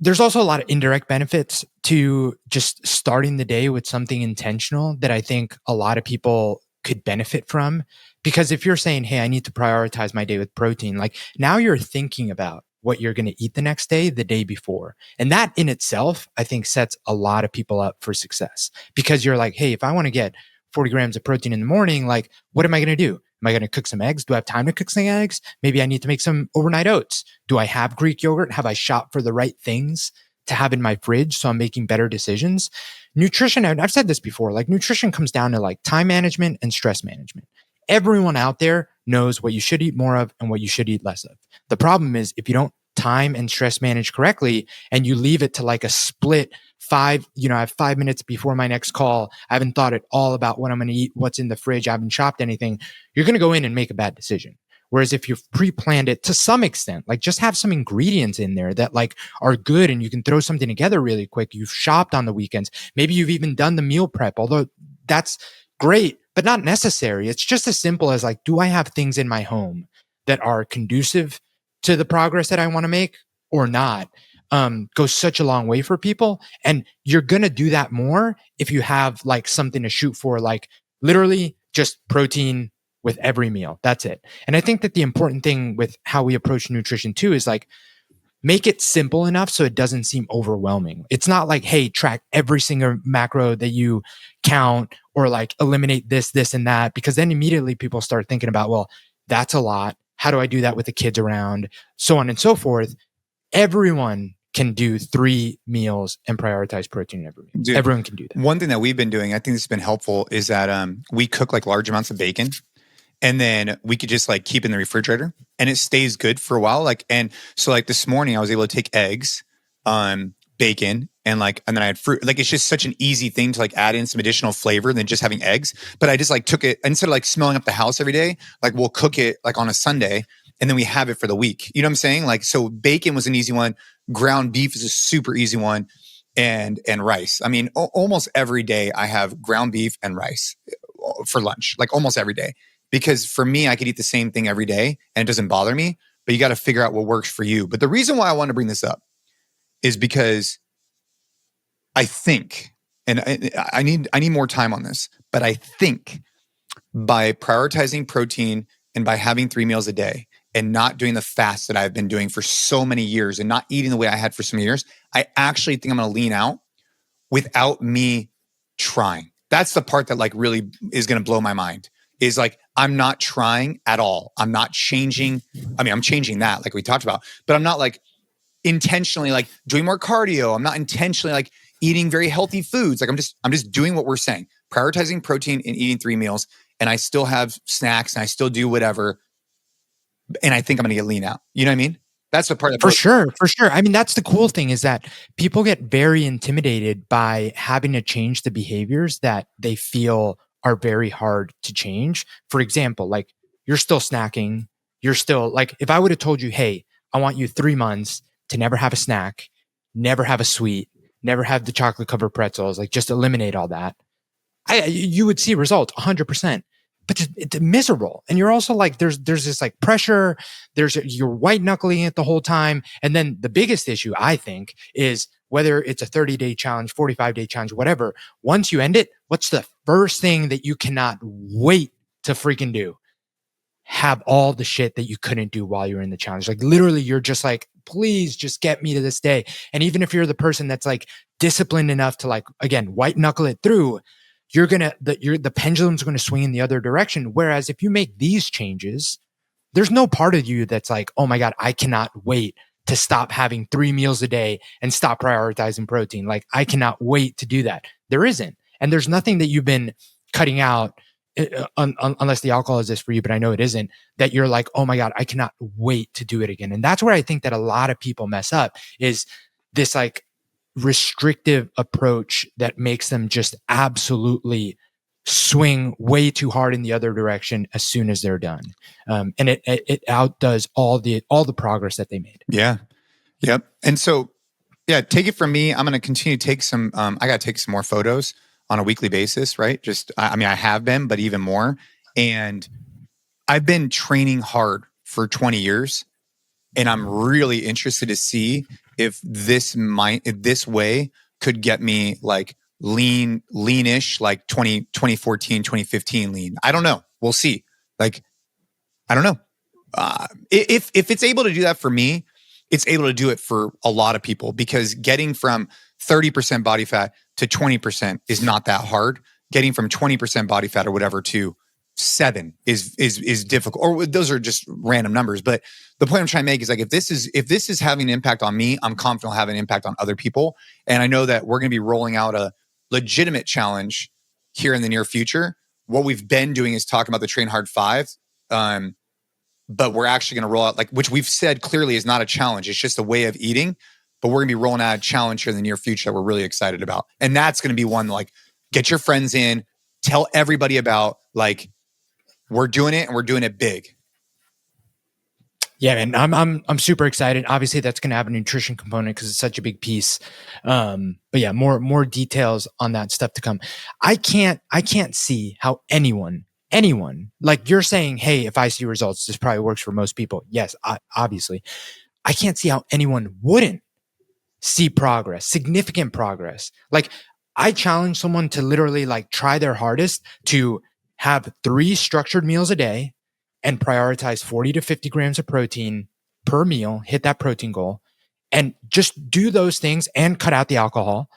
there's also a lot of indirect benefits to just starting the day with something intentional that I think a lot of people could benefit from. Because if you're saying, hey, I need to prioritize my day with protein, like now you're thinking about what you're going to eat the next day, the day before. And that in itself, I think sets a lot of people up for success, because you're like, hey, if I want to get 40 grams of protein in the morning, like, what am I going to do? Am I going to cook some eggs? Do I have time to cook some eggs? Maybe I need to make some overnight oats. Do I have Greek yogurt? Have I shopped for the right things to have in my fridge so I'm making better decisions? Nutrition, and I've said this before, like nutrition comes down to like time management and stress management. Everyone out there knows what you should eat more of and what you should eat less of. The problem is if you don't time and stress manage correctly and you leave it to like a split I have 5 minutes before my next call, I haven't thought at all about what I'm going to eat, what's in the fridge, I haven't shopped anything, you're going to go in and make a bad decision. Whereas if you've pre-planned it to some extent, like just have some ingredients in there that like are good and you can throw something together really quick. You've shopped on the weekends. Maybe you've even done the meal prep, although that's great, but not necessary. It's just as simple as like, do I have things in my home that are conducive to the progress that I want to make or not? Goes such a long way for people. And you're going to do that more if you have like something to shoot for, like literally just protein with every meal. That's it. And I think that the important thing with how we approach nutrition too is like, make it simple enough so it doesn't seem overwhelming. It's not like, hey, track every single macro that you count or like eliminate this and that, because then immediately people start thinking about, well, that's a lot. How do I do that with the kids around? So on and so forth. Everyone can do 3 meals and prioritize protein every meal. Dude, everyone can do that. One thing that we've been doing, I think this has been helpful, is that we cook like large amounts of bacon, and then we could just like keep in the refrigerator and it stays good for a while. Like, and so like this morning I was able to take eggs, bacon, and then I had fruit. Like, it's just such an easy thing to like add in some additional flavor than just having eggs. But I just like took it, instead of like smelling up the house every day, like we'll cook it like on a Sunday and then we have it for the week. You know what I'm saying? Like, so bacon was an easy one. Ground beef is a super easy one, and rice. I mean, almost every day I have ground beef and rice for lunch, like almost every day. Because for me, I could eat the same thing every day and it doesn't bother me, but you got to figure out what works for you. But the reason why I want to bring this up is because I think, and I need more time on this, but I think by prioritizing protein and by having 3 meals a day and not doing the fast that I've been doing for so many years and not eating the way I had for so many years, I actually think I'm going to lean out without me trying. That's the part that like really is going to blow my mind, is like, I'm not trying at all. I'm not changing. I mean, I'm changing that like we talked about, but I'm not like intentionally like doing more cardio. I'm not intentionally like eating very healthy foods. Like I'm just doing what we're saying, prioritizing protein and eating 3 meals. And I still have snacks and I still do whatever. And I think I'm going to get lean out. You know what I mean? That's the part. For sure. I mean, that's the cool thing, is that people get very intimidated by having to change the behaviors that they feel are very hard to change. For example, like you're still snacking. You're still like, if I would have told you, hey, I want you 3 months to never have a snack, never have a sweet, never have the chocolate covered pretzels, like just eliminate all that, you would see results 100%. But it's miserable. And you're also like, there's this like pressure, you're white knuckling it the whole time. And then the biggest issue, I think, is whether it's a 30-day challenge, 45-day challenge, whatever, once you end it, what's the first thing that you cannot wait to freaking do? Have all the shit that you couldn't do while you were in the challenge. Like literally, you're just like, please just get me to this day. And even if you're the person that's like disciplined enough to like, again, white knuckle it through, the pendulum's going to swing in the other direction. Whereas if you make these changes, there's no part of you that's like, oh my God, I cannot wait to stop having 3 meals a day and stop prioritizing protein. Like I cannot wait to do that. There isn't. And there's nothing that you've been cutting out unless the alcohol is this for you, but I know it isn't, that you're like, oh my God, I cannot wait to do it again. And that's where I think that a lot of people mess up, is this like restrictive approach that makes them just absolutely swing way too hard in the other direction as soon as they're done. And it outdoes all the progress that they made. Yeah. Yep. And so, yeah, take it from me. I'm going to continue to take some, I got to take some more photos on a weekly basis, right? I have been, but even more. And I've been training hard for 20 years, and I'm really interested to see if this way could get me like leanish, like 2014, 2015 lean. I don't know. We'll see. Like, I don't know. If it's able to do that for me, it's able to do it for a lot of people, because getting from 30% body fat to 20% is not that hard. Getting from 20% body fat or whatever to 7 is difficult. Or those are just random numbers. But the point I'm trying to make is like, if this is having an impact on me, I'm confident it'll have an impact on other people. And I know that we're going to be rolling out a legitimate challenge here in the near future. What we've been doing is talking about the Train Hard 5. But we're actually going to roll out, like, which we've said clearly is not a challenge. It's just a way of eating. But we're going to be rolling out a challenge here in the near future that we're really excited about. And that's going to be one, like, get your friends in, tell everybody about, like, we're doing it and we're doing it big. Yeah, man, I'm super excited. Obviously, that's going to have a nutrition component because it's such a big piece. But yeah, more details on that stuff to come. I can't see how anyone, like you're saying, hey, if I see results, this probably works for most people. Yes, obviously. I can't see how anyone wouldn't see progress, significant progress. Like, I challenge someone to literally like try their hardest to have 3 structured meals a day and prioritize 40 to 50 grams of protein per meal, hit that protein goal, and just do those things and cut out the alcohol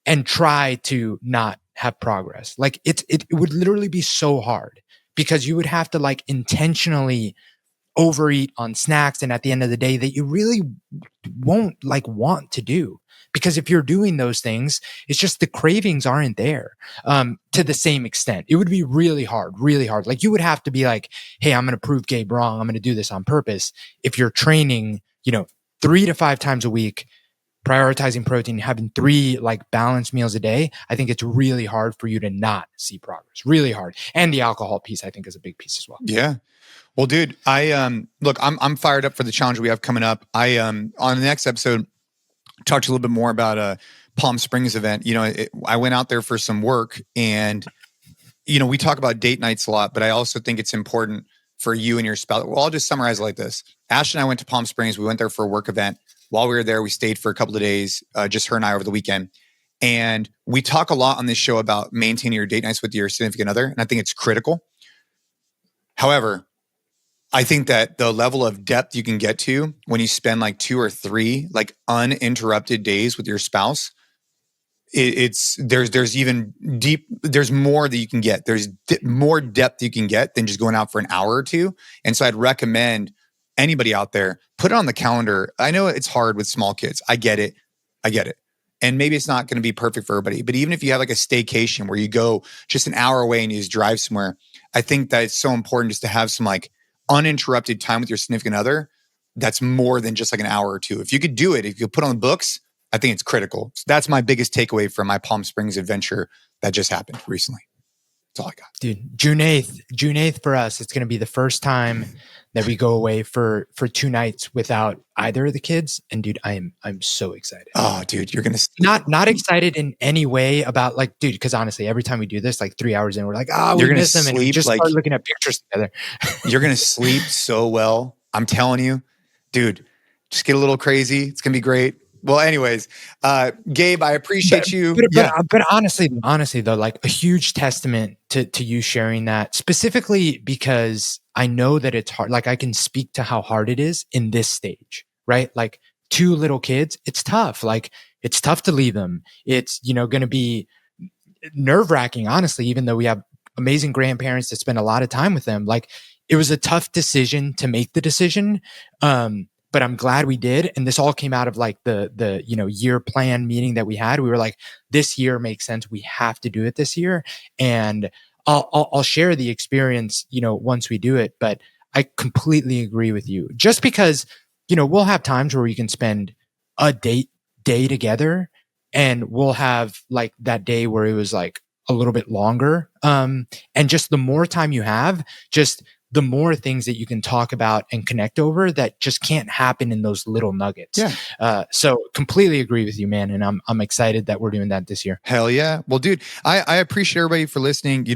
and try to not have progress. Like, it would literally be so hard, because you would have to like intentionally overeat on snacks, and at the end of the day that you really won't like want to do, because if you're doing those things, it's just the cravings aren't there to the same extent. It would be really hard. Like, you would have to be like, hey, I'm going to prove Gabe wrong, I'm going to do this on purpose. If you're training 3 to 5 times a week, prioritizing protein, having 3 like balanced meals a day, I think it's really hard for you to not see progress. Really hard. And the alcohol piece, I think, is a big piece as well. Yeah. Well, dude, I'm fired up for the challenge we have coming up. On the next episode, talked a little bit more about a Palm Springs event. I went out there for some work, and we talk about date nights a lot, but I also think it's important for you and your spouse. Well, I'll just summarize it like this. Ash and I went to Palm Springs. We went there for a work event. While we were there, we stayed for a couple of days, just her and I over the weekend. And we talk a lot on this show about maintaining your date nights with your significant other. And I think it's critical. However, I think that the level of depth you can get to when you spend like 2 or 3 like uninterrupted days with your spouse, there's even there's more that you can get. There's more depth you can get than just going out for an hour or 2. And so I'd recommend anybody out there, put it on the calendar. I know it's hard with small kids. I get it. And maybe it's not going to be perfect for everybody, but even if you have like a staycation where you go just an hour away and you just drive somewhere, I think that it's so important just to have some like uninterrupted time with your significant other. That's more than just like an hour or 2. If you could do it, if you could put on the books, I think it's critical. So that's my biggest takeaway from my Palm Springs adventure that just happened recently. That's all I got. Dude, June 8th for us, it's going to be the first time that we go away for 2 nights without either of the kids. And dude, I'm so excited. Oh, dude, you're going to not excited in any way about like, dude, because honestly, every time we do this, like 3 hours in, we're like, we miss them, and we just start looking at pictures together. You're going to sleep so well. I'm telling you, dude, just get a little crazy. It's going to be great. Well, anyways, Gabe, I appreciate you. But honestly though, like a huge testament to you sharing that, specifically because I know that it's hard. Like, I can speak to how hard it is in this stage, right? Like 2 little kids, it's tough. Like, it's tough to leave them. It's, going to be nerve-wracking, honestly, even though we have amazing grandparents that spend a lot of time with them. Like, it was a tough decision to make the decision. But I'm glad we did. And this all came out of like the year plan meeting that we had. We were like, this year makes sense. We have to do it this year. And I'll share the experience, once we do it, but I completely agree with you. Just because, we'll have times where we can spend a day together, and we'll have like that day where it was like a little bit longer. And just the more time you have, just the more things that you can talk about and connect over that just can't happen in those little nuggets. Yeah. So completely agree with you, man. And I'm excited that we're doing that this year. Hell yeah. Well, dude, I appreciate everybody for listening.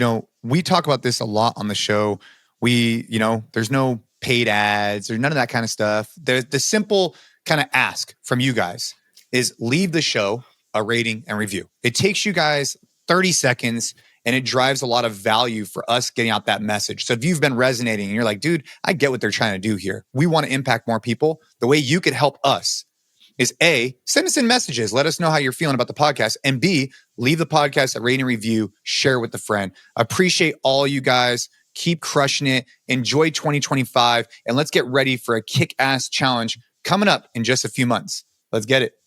We talk about this a lot on the show. There's no paid ads or none of that kind of stuff. There's the simple kind of ask from you guys is leave the show a rating and review. It takes you guys 30 seconds and it drives a lot of value for us getting out that message. So if you've been resonating and you're like, dude, I get what they're trying to do here. We want to impact more people. The way you could help us is A, send us in messages. Let us know how you're feeling about the podcast. And B, leave the podcast a rating review, share with a friend. Appreciate all you guys. Keep crushing it. Enjoy 2025. And let's get ready for a kick-ass challenge coming up in just a few months. Let's get it.